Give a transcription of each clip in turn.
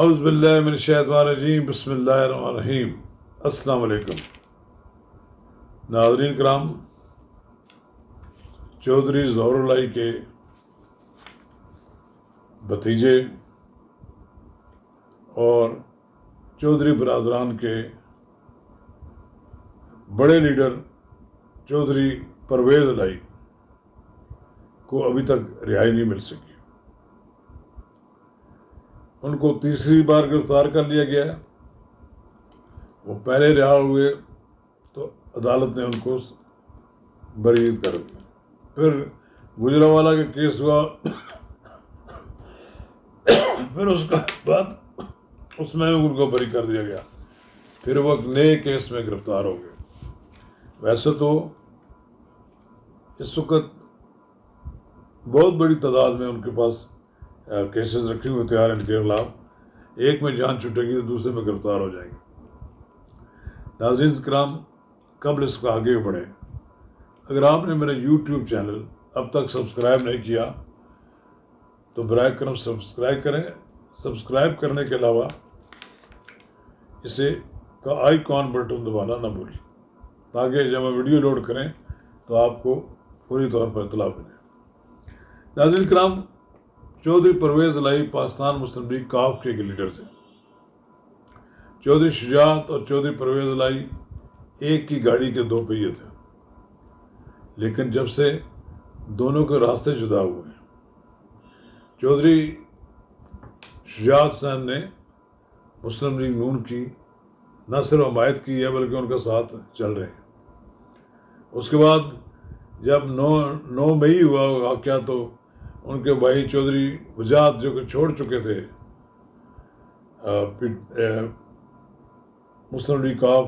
اعوذ باللہ من الشیطان الرجیم، بسم اللہ الرحمن الرحیم۔ السلام علیکم ناظرین کرام، چودھری ظہور الہی کے بھتیجے اور چودھری برادران کے بڑے لیڈر چودھری پرویز الہی کو ابھی تک رہائی نہیں مل سکی۔ ان کو تیسری بار گرفتار کر لیا گیا ہے۔ وہ پہلے رہا ہوئے تو عدالت نے ان کو بری کر دیا۔ پھر گجرانوالہ کا کیس ہوا، پھر اس کا بعد اس میں ان کو بری کر دیا گیا۔ پھر وہ ایک نئے کیس میں گرفتار ہو گئے۔ ویسے تو اس وقت بہت بڑی تعداد میں ان کے پاس کیسز رکھے ہوئے تیار ان کے خلاف، ایک میں جان چھوٹے گی تو دوسرے میں گرفتار ہو جائیں گے۔ ناظرین کرام، قبل اس کو آگے بڑھیں، اگر آپ نے میرا یوٹیوب چینل اب تک سبسکرائب نہیں کیا تو برائے کرم سبسکرائب کریں۔ سبسکرائب کرنے کے علاوہ اسے کا آئیکن بٹن دبانا نہ بھولیں، تاکہ جب ہم ویڈیو لوڈ کریں تو آپ کو پوری طور پر اطلاع ملے۔ ناظرین کرام، چودھری پرویز الہی پاکستان مسلم لیگ کاف کے لیڈر تھے۔ چودھری شجاعت اور چودھری پرویز الہی ایک کی گاڑی کے دو پہیے تھے، لیکن جب سے دونوں کے راستے جدا ہوئے ہیں، چودھری شجاعت حسین نے مسلم لیگ نون کی نہ صرف حمایت کی ہے بلکہ ان کا ساتھ چل رہے ہیں۔ اس کے بعد جب 9 مئی ہوا واقعہ تو ان کے بھائی چودھری وجاہت جو کہ چھوڑ چکے تھے مسلم لیگ کاف،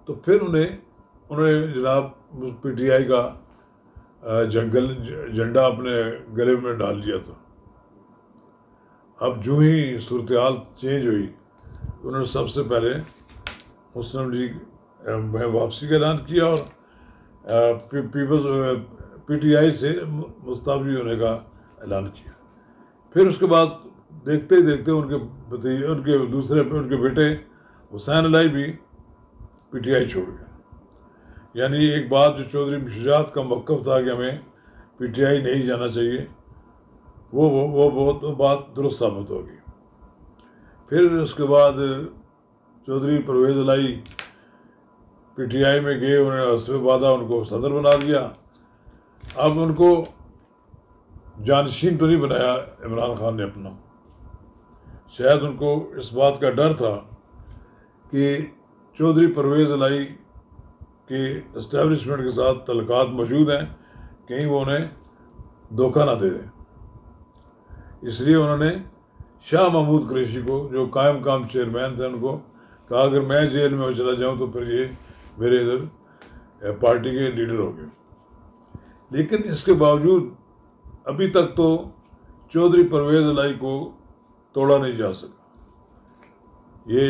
تو پھر انہیں جناب پی ٹی آئی کا جھنڈا اپنے گلے میں ڈال لیا تھا۔ اب جو ہی صورتحال چینج ہوئی، انہوں نے سب سے پہلے مسلم لیگ میں واپسی کا اعلان کیا اور پی ٹی آئی سے مستعفی ہونے کا اعلان کیا۔ پھر اس کے بعد دیکھتے ہی دیکھتے ان کے بیٹے حسین الہی بھی پی ٹی آئی چھوڑ گئے۔ یعنی ایک بات جو چودھری شجاعت کا موقف تھا کہ ہمیں پی ٹی آئی نہیں جانا چاہیے، وہ بہت بات درست ثابت ہوگی۔ پھر اس کے بعد چودھری پرویز الہی پی ٹی آئی میں گئے، انہوں نے حسب وعدہ ان کو صدر بنا دیا۔ اب ان کو جانشین تو نہیں بنایا عمران خان نے اپنا، شاید ان کو اس بات کا ڈر تھا کہ چودھری پرویز الہی کے اسٹیبلشمنٹ کے ساتھ تعلقات موجود ہیں، کہیں وہ انہیں دھوکہ نہ دے دیں۔ اس لیے انہوں نے شاہ محمود قریشی کو، جو قائم مقام چیئرمین تھے، ان کو کہا اگر میں جیل میں چلا جاؤں تو پھر یہ میرے ادھر پارٹی کے لیڈر ہو گئے۔ لیکن اس کے باوجود ابھی تک تو چودھری پرویز الہی کو توڑا نہیں جا سکا۔ یہ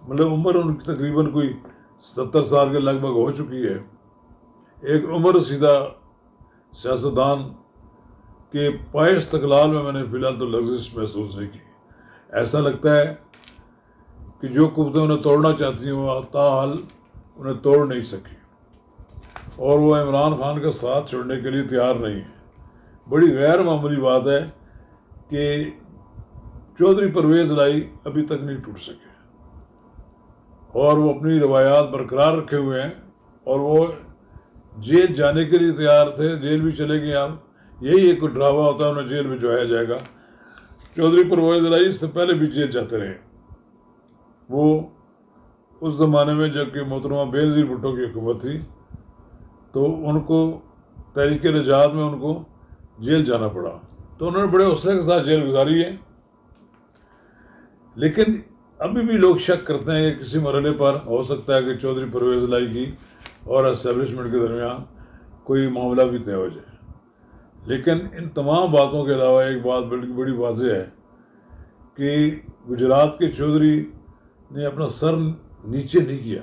مطلب عمر ان کی تقریباً کوئی 70 سال کے لگ بھگ ہو چکی ہے۔ ایک عمر رسیدہ سیاستدان کے پائے استقلال میں نے فی الحال تو لغزش محسوس نہیں کی۔ ایسا لگتا ہے کہ جو قوتیں انہیں توڑنا چاہتی ہیں وہ تاحال انہیں توڑ نہیں سکی، اور وہ عمران خان کا ساتھ چھوڑنے کے لیے تیار نہیں ہے۔ بڑی غیر معمولی بات ہے کہ چودھری پرویز الہی ابھی تک نہیں ٹوٹ سکے، اور وہ اپنی روایات برقرار رکھے ہوئے ہیں، اور وہ جیل جانے کے لیے تیار تھے۔ جیل بھی چلے گئے۔ اب یہی ایک ڈرامہ ہوتا ہے، انہیں جیل میں جوایا جائے گا۔ چودھری پرویز الہی اس سے پہلے بھی جیل جاتے رہے۔ وہ اس زمانے میں جب کہ محترمہ بینظیر بھٹو کی حکومت تھی تو ان کو تحریک نجات میں ان کو جیل جانا پڑا، تو انہوں نے بڑے حوصلے کے ساتھ جیل گزاری ہے۔ لیکن ابھی بھی لوگ شک کرتے ہیں کہ کسی مرحلے پر ہو سکتا ہے کہ چودھری پرویز الہی کی اور اسٹیبلشمنٹ کے درمیان کوئی معاملہ بھی طے ہو جائے۔ لیکن ان تمام باتوں کے علاوہ ایک بات بڑی واضح ہے کہ گجرات کے چودھری نے اپنا سر نیچے نہیں کیا۔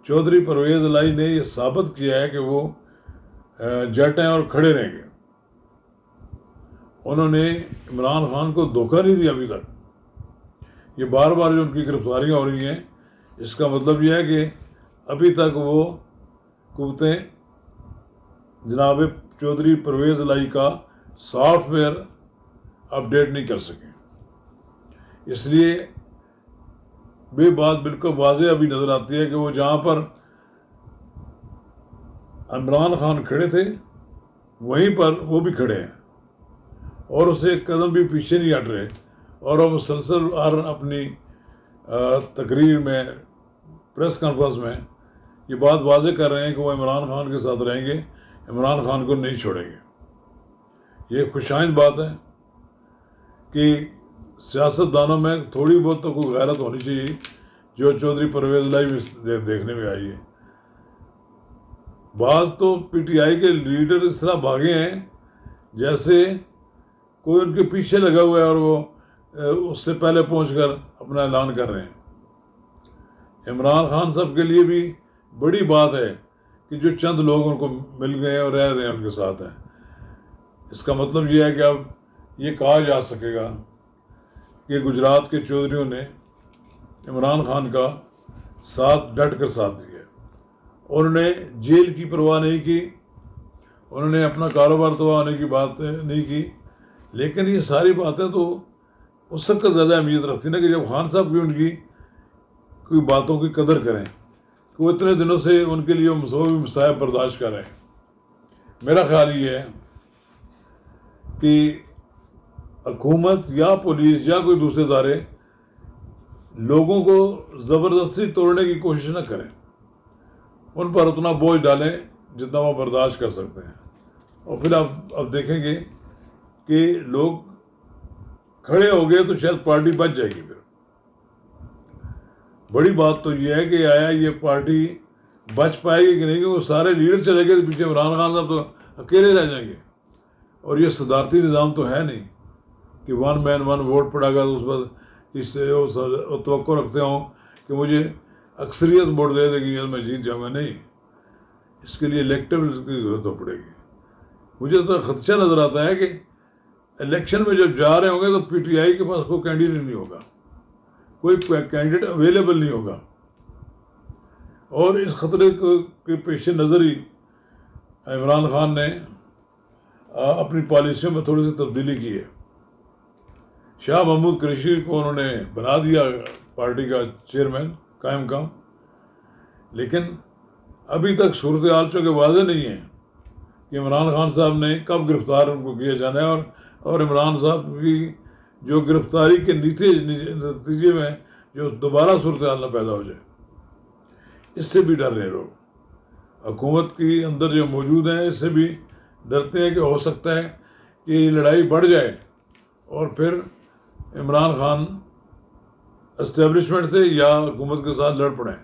چودھری پرویز الہی نے یہ ثابت کیا ہے کہ وہ جٹ ہیں اور کھڑے رہیں گے۔ انہوں نے عمران خان کو دھوکہ نہیں دیا ابھی تک. یہ بار بار جو ان کی گرفتاریاں ہو رہی ہیں، اس کا مطلب یہ ہے کہ ابھی تک وہ قوتیں جناب چودھری پرویز الہی کا سافٹ ویئر اپڈیٹ نہیں کر سکیں. اس لیے یہ بات بالکل واضح ابھی نظر آتی ہے کہ وہ جہاں پر عمران خان کھڑے تھے وہیں پر وہ بھی کھڑے ہیں، اور اسے ایک قدم بھی پیچھے نہیں ہٹ رہے، اور وہ مسلسل اپنی تقریر میں، پریس کانفرنس میں یہ بات واضح کر رہے ہیں کہ وہ عمران خان کے ساتھ رہیں گے، عمران خان کو نہیں چھوڑیں گے. یہ خوشائند بات ہے کہ سیاست دانوں میں تھوڑی بہت تو کوئی غیرت ہونی چاہیے، جو چودھری پرویز الہی بھی دیکھنے میں آئی ہے. بعض تو پی ٹی آئی کے لیڈر اس طرح بھاگے ہیں جیسے کوئی ان کے پیچھے لگا ہوا ہے اور وہ اس سے پہلے پہنچ کر اپنا اعلان کر رہے ہیں. عمران خان صاحب کے لیے بھی بڑی بات ہے کہ جو چند لوگ ان کو مل گئے ہیں اور رہ رہے ہیں ان کے ساتھ ہیں. اس کا مطلب یہ ہے کہ اب یہ کہا جا سکے گا کہ گجرات کے چودھریوں نے عمران خان کا ساتھ ڈٹ کر ساتھ دیا. انہوں نے جیل کی پرواہ نہیں کی، انہوں نے اپنا کاروبار تباہ ہونے کی بات نہیں کی، لیکن یہ ساری باتیں تو اس وقت زیادہ اہمیت رکھتی نا کہ جب خان صاحب بھی ان کی کوئی باتوں کی قدر کریں کہ وہ اتنے دنوں سے ان کے لیے مصائب برداشت کر رہے ہیں. میرا خیال یہ ہے کہ حکومت یا پولیس یا کوئی دوسرے ادارے لوگوں کو زبردستی توڑنے کی کوشش نہ کریں، ان پر اتنا بوجھ ڈالیں جتنا وہ برداشت کر سکتے ہیں، اور پھر اب دیکھیں گے کہ لوگ کھڑے ہو گئے تو شاید پارٹی بچ جائے گی. پھر بڑی بات تو یہ ہے کہ آیا یہ پارٹی بچ پائے گی کہ نہیں، کہ وہ سارے لیڈر چلے گئے تو پیچھے عمران خان صاحب تو اکیلے رہ جائیں گے. اور یہ صدارتی نظام تو ہے نہیں کہ ون مین ون ووٹ پڑا گا تو اس پر اس سے وہ توقع رکھتے ہوں کہ مجھے اکثریت ووٹ دے دے گی میں جیت جاؤں گا. نہیں، اس کے لیے الیکٹیو کی ضرورت ہو پڑے گی. مجھے تو خدشہ نظر آتا ہے کہ الیکشن میں جب جا رہے ہوں گے تو پی ٹی آئی کے پاس کوئی کینڈیڈیٹ نہیں ہوگا، کوئی کینڈیڈیٹ اویلیبل نہیں ہوگا، اور اس خطرے کے پیش نظر ہی عمران خان نے اپنی پالیسیوں میں تھوڑی سی تبدیلی کی ہے. شاہ محمود قریشی کو انہوں نے بنا دیا پارٹی کا چیئرمین قائم مقام، لیکن ابھی تک صورتحال چونکہ واضح نہیں ہے کہ عمران خان صاحب نے کب گرفتار ان کو کیا جانا ہے، اور عمران صاحب کی جو گرفتاری کے نتیجے میں جو دوبارہ صورتحال نہ پیدا ہو جائے، اس سے بھی ڈر رہے لوگ. حکومت کی اندر جو موجود ہیں اس سے بھی ڈرتے ہیں کہ ہو سکتا ہے کہ یہ لڑائی بڑھ جائے اور پھر عمران خان اسٹیبلشمنٹ سے یا حکومت کے ساتھ لڑ پڑیں.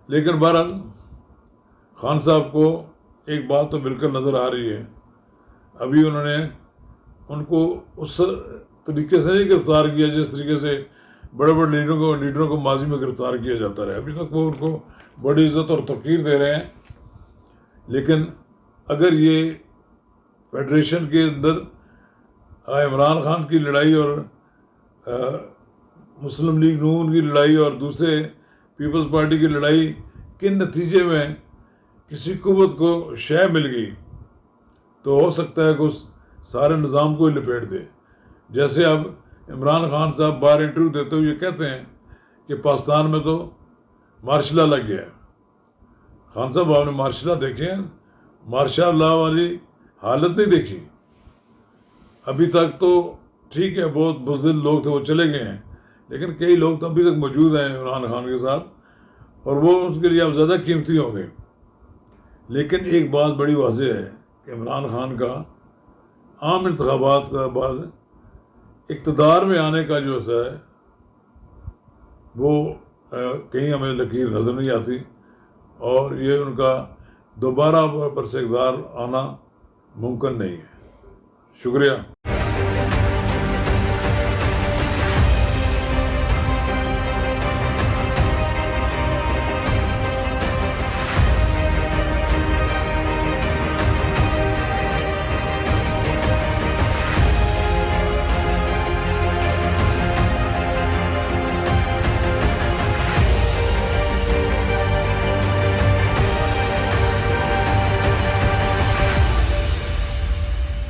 لیکن بہرحال خان صاحب کو ایک بات تو بالکل نظر آ رہی ہے، ابھی انہوں نے ان کو اس طریقے سے نہیں گرفتار کیا جس طریقے سے بڑے بڑے لیڈروں کو ماضی میں گرفتار کیا جاتا رہا. ابھی تک وہ ان کو بڑی عزت اور توقیر دے رہے ہیں. لیکن اگر یہ فیڈریشن کے اندر عمران خان کی لڑائی اور مسلم لیگ نون کی لڑائی اور دوسرے پیپلز پارٹی کی لڑائی کے نتیجے میں کسی قوت کو شے مل گئی تو ہو سکتا ہے کہ اس سارے نظام کو ہی لپیٹ دے. جیسے اب عمران خان صاحب باہر انٹرویو دیتے ہوئے یہ کہتے ہیں کہ پاکستان میں تو مارشل لا لگ گیا ہے. خان صاحب آپ نے مارشل لا دیکھے ہیں؟ مارشل لا والی حالت نہیں دیکھی ابھی تک. تو ٹھیک ہے بہت بزدل لوگ تھے وہ چلے گئے ہیں، لیکن کئی لوگ تو ابھی تک موجود ہیں عمران خان کے ساتھ، اور وہ اس کے لیے اب زیادہ قیمتی ہوں گے. لیکن ایک بات بڑی واضح ہے کہ عمران خان کا عام انتخابات کا بعد اقتدار میں آنے کا جو ہے وہ کہیں ہمیں لکیر نظر نہیں آتی، اور یہ ان کا دوبارہ برسے اقتدار آنا ممکن نہیں ہے. شکریہ.